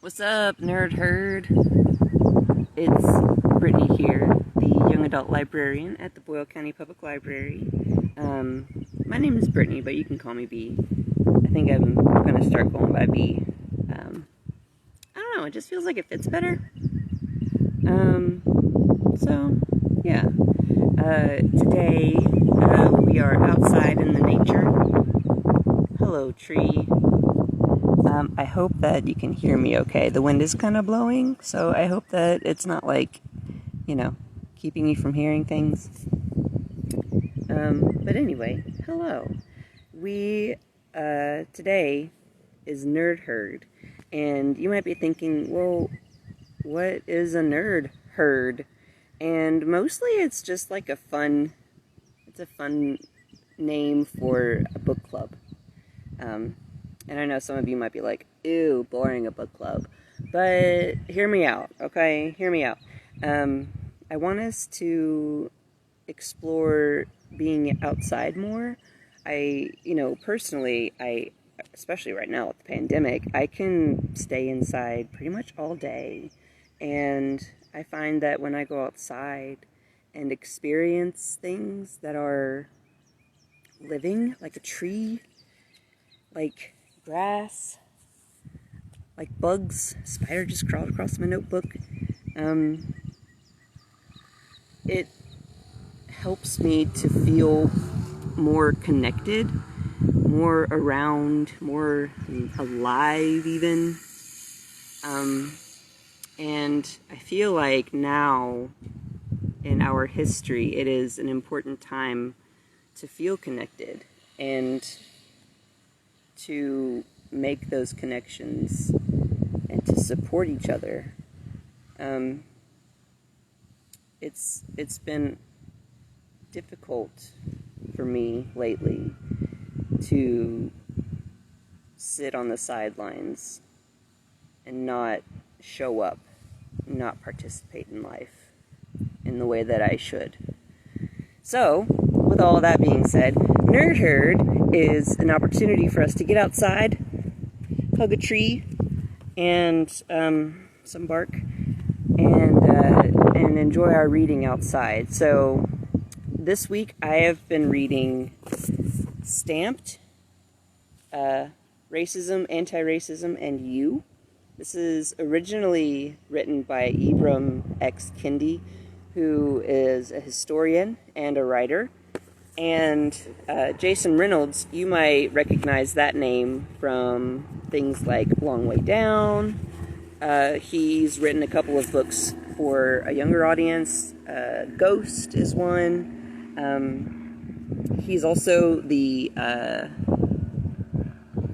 What's up, nerd herd? It's Brittany here, the young adult librarian at the Boyle County Public Library. My name is Brittany, but you can call me B. I think I'm gonna start going by B. I don't know, it just feels like it fits better. So, yeah. Today, we are outside in the nature. Hello, tree. I hope that you can hear me okay. The wind is kind of blowing, so I hope that it's not like, keeping me from hearing things. But anyway, hello. Today is Nerd Herd, and you might be thinking, well, what is a nerd herd? And mostly it's just like it's a fun name for a book club. And I know some of you might be like, ew, boring, a book club. But hear me out, okay? Hear me out. I want us to explore being outside more. Personally, especially right now with the pandemic, I can stay inside pretty much all day. And I find that when I go outside and experience things that are living, like a tree, like grass, like bugs. Spider just crawled across my notebook. It helps me to feel more connected, more around, more alive even. And I feel like now in our history, it is an important time to feel connected and to make those connections and to support each other. It's been difficult for me lately to sit on the sidelines and not show up, not participate in life in the way that I should. So, with all that being said, Nerd Herd is an opportunity for us to get outside, hug a tree, and some bark, and enjoy our reading outside. So, this week I have been reading Stamped, Racism, Anti-Racism, and You. This is originally written by Ibram X. Kendi, who is a historian and a writer. And Jason Reynolds, you might recognize that name from things like Long Way Down. He's written a couple of books for a younger audience. Ghost is one. He's also the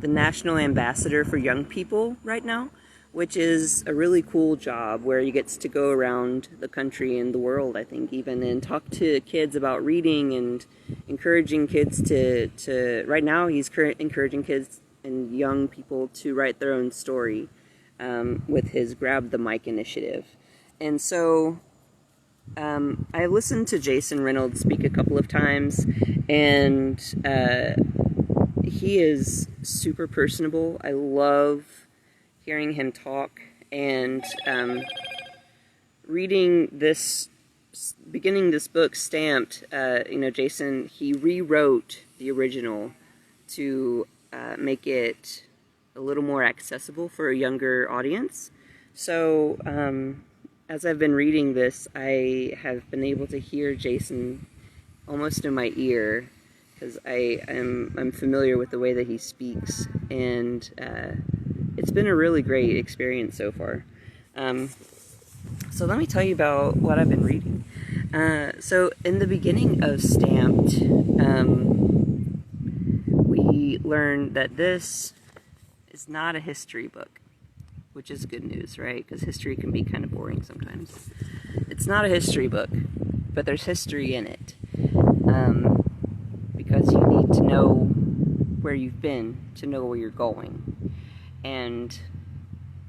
National Ambassador for Young People right now, which is a really cool job where he gets to go around the country and the world, I think, even, and talk to kids about reading and encouraging kids to right now he's encouraging kids and young people to write their own story with his Grab the Mic initiative. And so I listened to Jason Reynolds speak a couple of times, and he is super personable. I love hearing him talk, and beginning this book, Stamped, Jason, he rewrote the original to make it a little more accessible for a younger audience. So, as I've been reading this, I have been able to hear Jason almost in my ear, because I'm familiar with the way that he speaks, and it's been a really great experience so far. So let me tell you about what I've been reading. So in the beginning of Stamped, we learned that this is not a history book, which is good news, right? Because history can be kind of boring sometimes. It's not a history book, but there's history in it. Because you need to know where you've been to know where you're going. And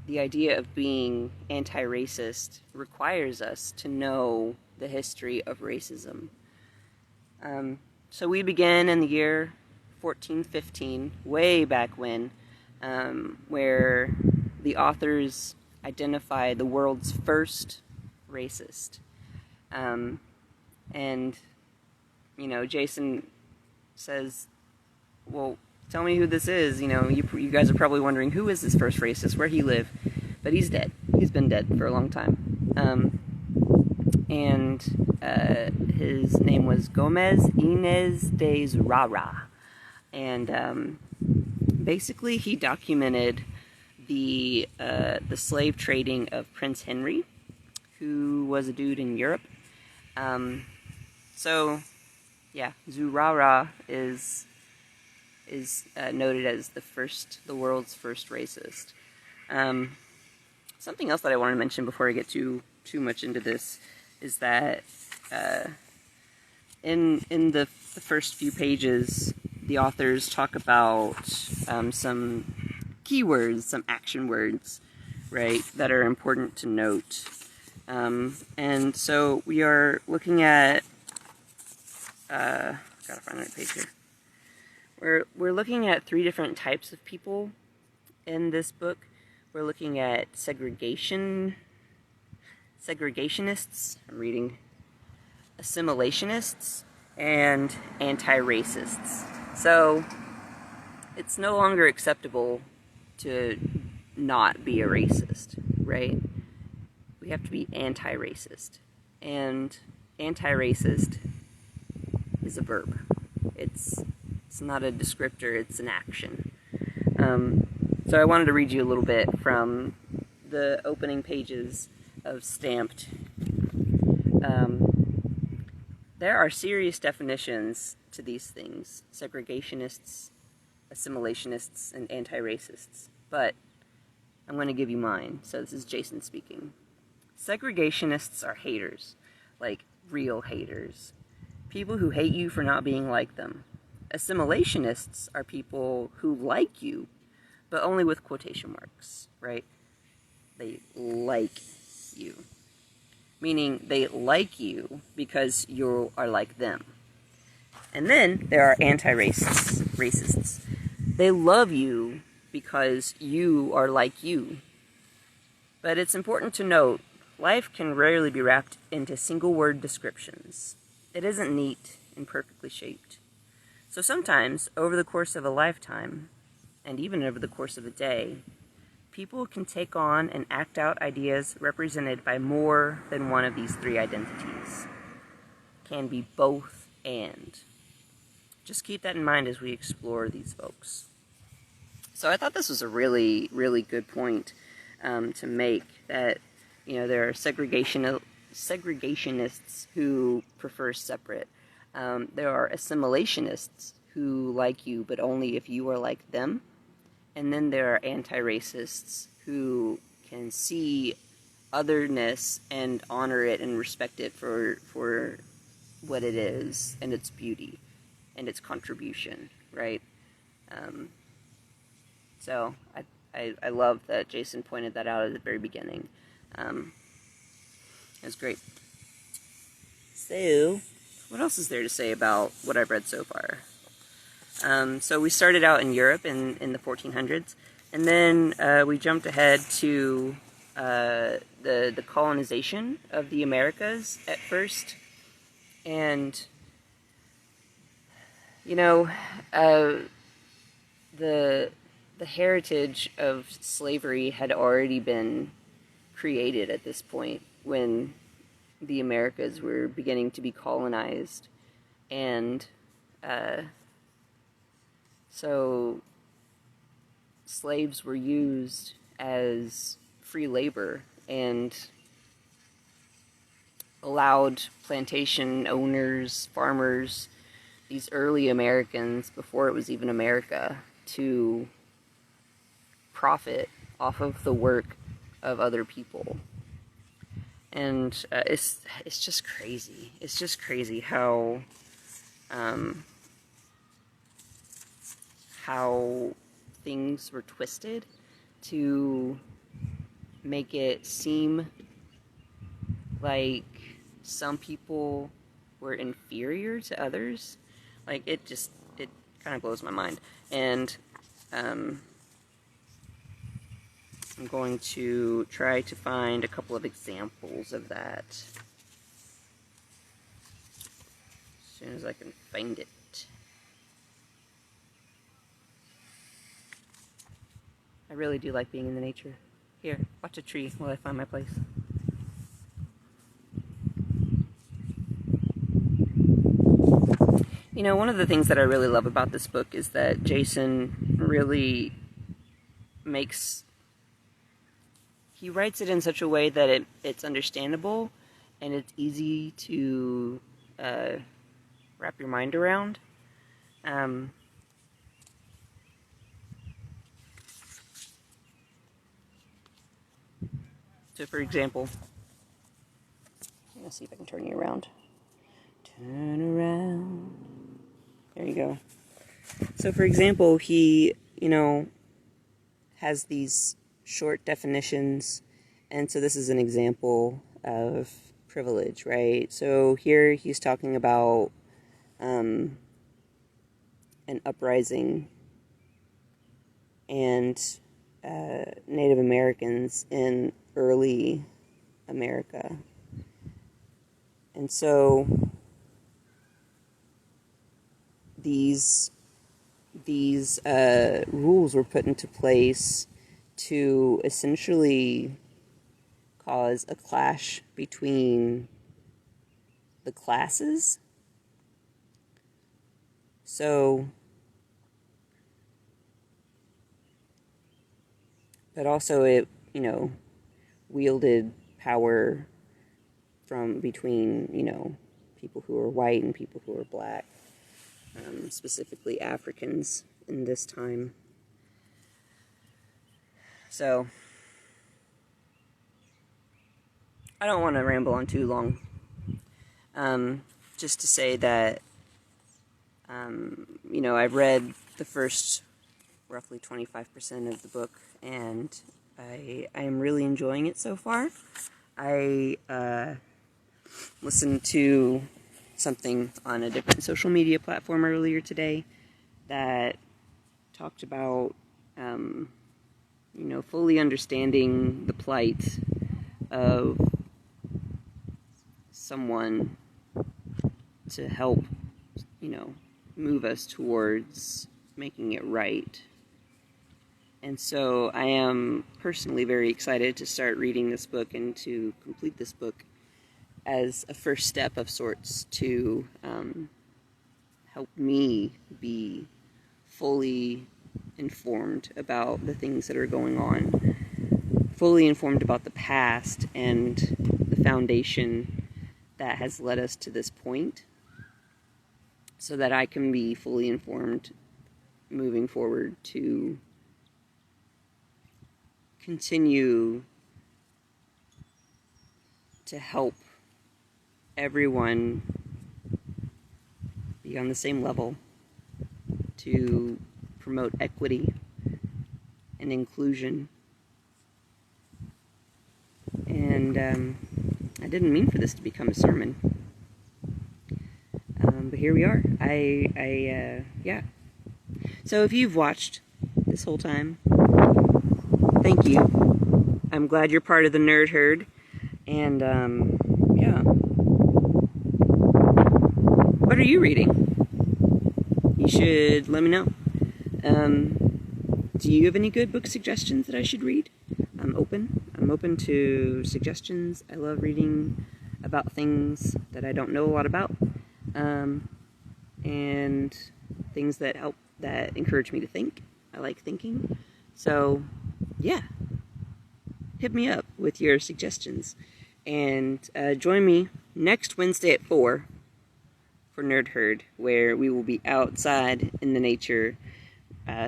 the idea of being anti-racist requires us to know the history of racism. So we begin in the year 1415, way back when, where the authors identify the world's first racist. And, you know, Jason says, well, tell me who this is. You know, you guys are probably wondering, who is this first racist? Where'd he live? But he's dead. He's been dead for a long time. His name was Gomez Inez de Zurara. And basically he documented the slave trading of Prince Henry, who was a dude in Europe. So, yeah, Zurara is noted as the world's first racist. Something else that I want to mention before I get too much into this is that in the first few pages, the authors talk about some keywords, some action words, right, that are important to note. And so we are looking at, gotta find the right page here. We're looking at 3 different types of people in this book. We're looking at segregationists, I'm reading, assimilationists, and anti-racists. So it's no longer acceptable to not be a racist, right? We have to be anti-racist. And anti-racist is a verb. It's not a descriptor, it's an action. So I wanted to read you a little bit from the opening pages of Stamped. There are serious definitions to these things: segregationists, assimilationists, and anti-racists. But I'm going to give you mine. So this is Jason speaking. Segregationists are haters, like real haters. People who hate you for not being like them. Assimilationists are people who like you, but only with quotation marks, right? They like you. Meaning they like you because you are like them. And then there are anti-racists. They love you because you are like you. But it's important to note, life can rarely be wrapped into single-word descriptions. It isn't neat and perfectly shaped. So sometimes, over the course of a lifetime, and even over the course of a day, people can take on and act out ideas represented by more than one of these 3 identities. Can be both and. Just keep that in mind as we explore these folks. So I thought this was a really, really good point to make, that, you know, there are segregationists who prefer separate. There are assimilationists who like you, but only if you are like them. And then there are anti-racists who can see otherness and honor it and respect it for what it is and its beauty and its contribution, right? So I love that Jason pointed that out at the very beginning. It was great. So, what else is there to say about what I've read so far? So we started out in Europe in the 1400s, and then we jumped ahead to the colonization of the Americas at first. And, you know, the heritage of slavery had already been created at this point when the Americas were beginning to be colonized. And so slaves were used as free labor and allowed plantation owners, farmers, these early Americans, before it was even America, to profit off of the work of other people. And it's just crazy. It's just crazy how things were twisted to make it seem like some people were inferior to others. Like, it kind of blows my mind. And I'm going to try to find a couple of examples of that as soon as I can find it. I really do like being in the nature. Here, watch a tree while I find my place. You know, one of the things that I really love about this book is that Jason really he writes it in such a way that it's understandable and it's easy to wrap your mind around. So for example, let's see if I can turn you around. Turn around. There you go. So for example, he, has these short definitions, and so this is an example of privilege, right? So here he's talking about an uprising and Native Americans in early America. And so these rules were put into place to essentially cause a clash between the classes. So, but also it, wielded power from between, people who are white and people who are black. Specifically Africans in this time. So, I don't want to ramble on too long. Just to say that, I've read the first roughly 25% of the book, and I am really enjoying it so far. I listened to something on a different social media platform earlier today that talked about, fully understanding the plight of someone to help, move us towards making it right. And so I am personally very excited to start reading this book and to complete this book as a first step of sorts to help me be fully informed about the things that are going on, fully informed about the past and the foundation that has led us to this point, so that I can be fully informed moving forward to continue to help everyone be on the same level, to promote equity and inclusion. And I didn't mean for this to become a sermon, but here we are. Yeah. So if you've watched this whole time, thank you. I'm glad you're part of the Nerd Herd. And, yeah. What are you reading? You should let me know. Do you have any good book suggestions that I should read? I'm open. I'm open to suggestions. I love reading about things that I don't know a lot about. And things that encourage me to think. I like thinking. So, yeah. Hit me up with your suggestions. And join me next Wednesday at 4 for Nerd Herd, where we will be outside in the nature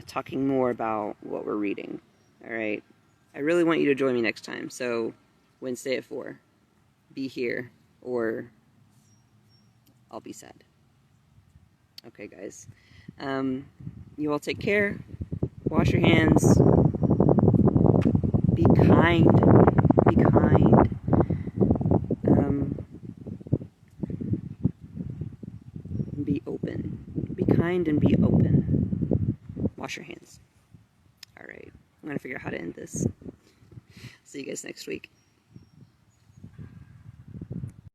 talking more about what we're reading. Alright? I really want you to join me next time. So, Wednesday at 4. Be here, or I'll be sad. Okay, guys. You all take care. Wash your hands. Be kind. Be kind. Be open. Be kind and be open. Wash your hands. Alright. I'm going to figure out how to end this. See you guys next week.